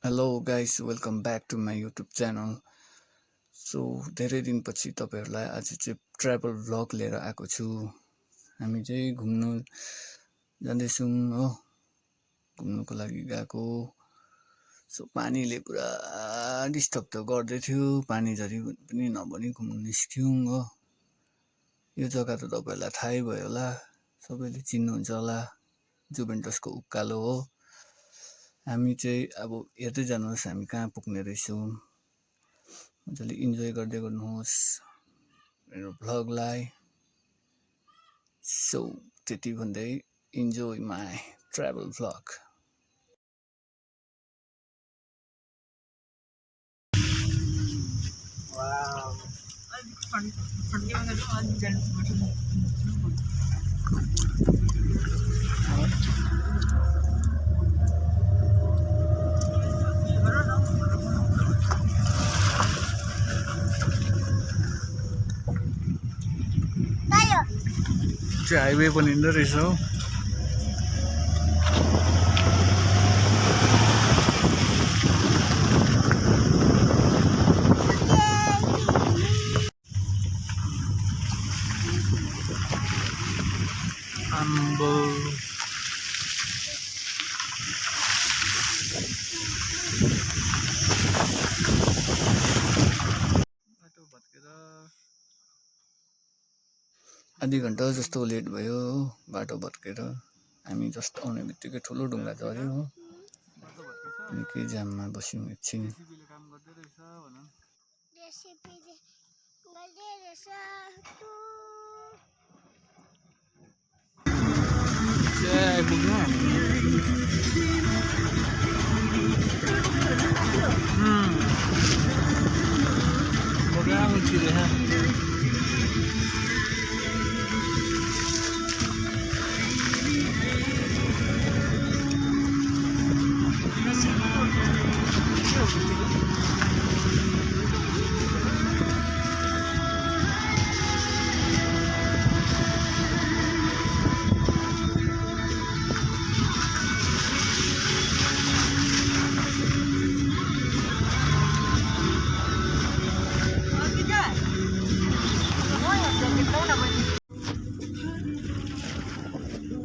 Hello guys, welcome back to my YouTube channel. So धेरै दिनपछि तपाईँहरूलाई आज चाहिँ ट्राभल भ्लग लिएर आएको छु। हामी चाहिँ घुम्नु जाँदैछौँ हो, घुम्नुको लागि गएको। सो पानीले पुरा डिस्टर्ब त गर्दै थियो, पानी झरी पनि नभनी घुम्नु निस्क्यौँ हो। यो जग्गा त तपाईँहरूलाई थाहै भयो होला, सबैले चिन्नुहुन्छ होला, जुभेन्टसको उकालो हो। हामी चाहिँ अब हेर्दै जानुहोस् हामी कहाँ पुग्ने रहेछौँ। मजाले इन्जोय गर्दै गर्नुहोस् मेरो भ्लगलाई। सो त्यति भन्दै enjoy my travel vlog. Highway पनि हिँड्दो रहेछ हो। आम्बो बाटो भत्केर आधी घन्टा जस्तो लेट भयो हो। बाटो भत्केर हामी जस्तो आउने बित्तिकै ठुलो ढुङ्गा झऱ्यो हो। निकै जाममा बस्यौँ एकछिन। आइपुग्नु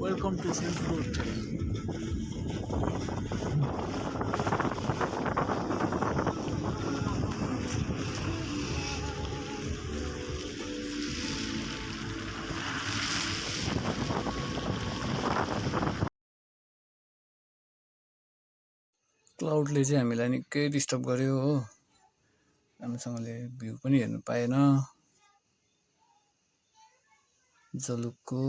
वेलकम टु सिल्क रोड। क्लाउडले चाहिँ हामीलाई निकै डिस्टर्ब गर्यो हो। राम्रोसँगले भ्यू पनि हेर्नु पाएन जलुकको।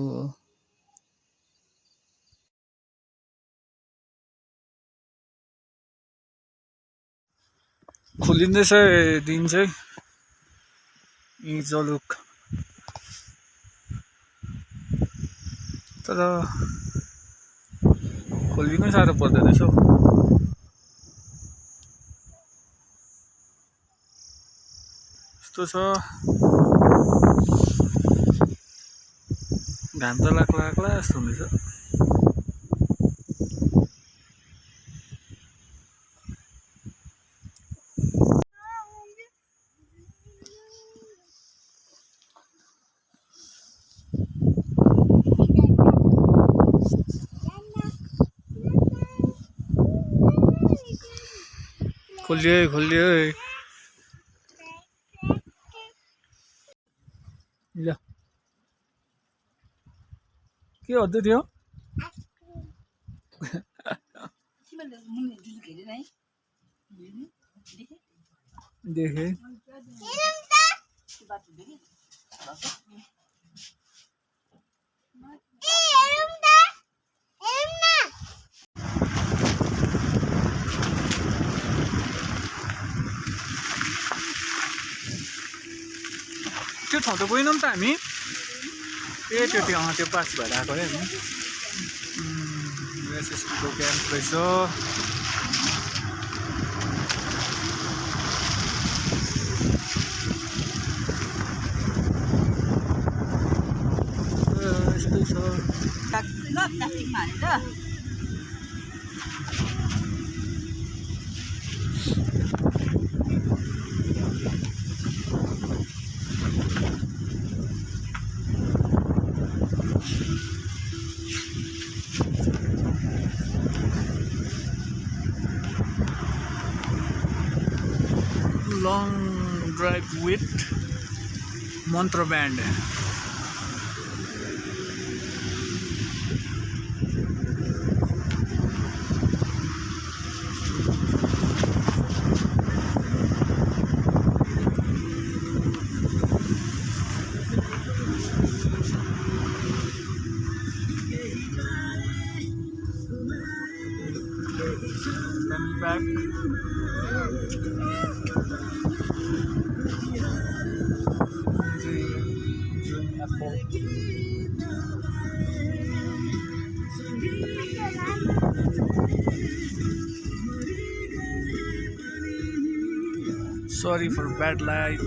खोलिँदैछ दिन चाहिँ यी जलुक, तर खोलिनु साह्रो पर्दो रहेछ हौ। यस्तो छ, घाम त लाग्ला जस्तो हुँदैछ। खोलियो ल के गर्दै थियो? देखे त्यो ठाउँ त गएनौँ त हामी। त्यो पास भएर आएको है हामी। एसएसपीको क्याम्प रहेछ। यस्तै छ। Long drive with Mantra Band. Coming back. Sorry for bad light.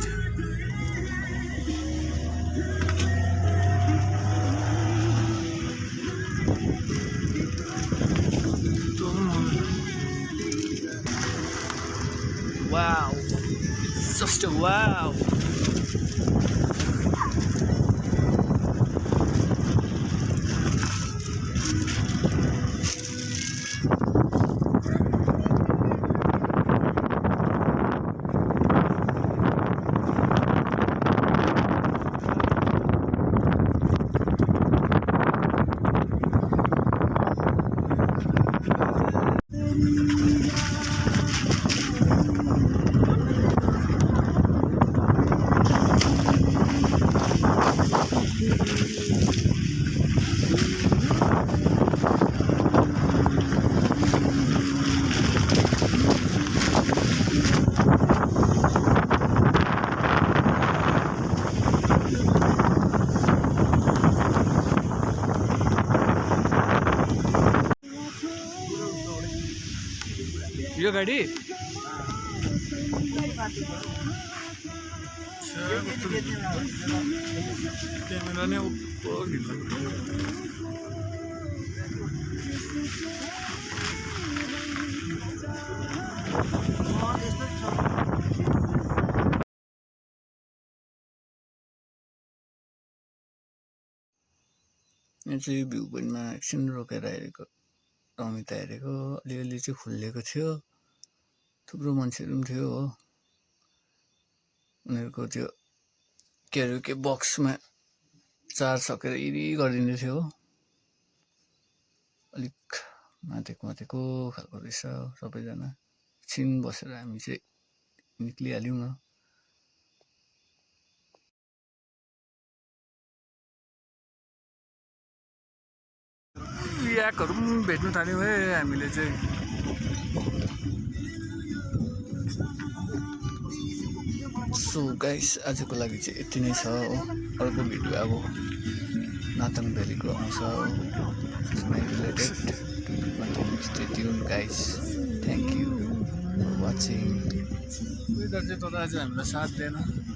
Wow, it's just a wow. यो गाडी क्यामेरा नै ऊपर यहाँ चाहिँ भ्यू पोइन्टमा एकछिन रोकेर हेरेको रमिता हेरेको अलिअलि चाहिँ खुलेको थियो थुप्रो मान्छेहरू पनि थियो हो उनीहरूको त्यो के अरे के बक्समा चार्ज सकेर इरी गरिदिँदै थियो हो अलिक माथेको खालको रहेछ सबैजना एकछिन बसेर हामी चाहिँ निक्लिहाल्यौँ न याकहरू पनि भेट्नु थाल्यौँ है हामीले चाहिँ सो गाइस आजको लागि चाहिँ यति नै छ हो अर्को भिडियो अब नाथाङ भ्यालीको आउँछ related stay tune guys thank you for watching weather चाहिँ तर आज हामीलाई साथ दिएन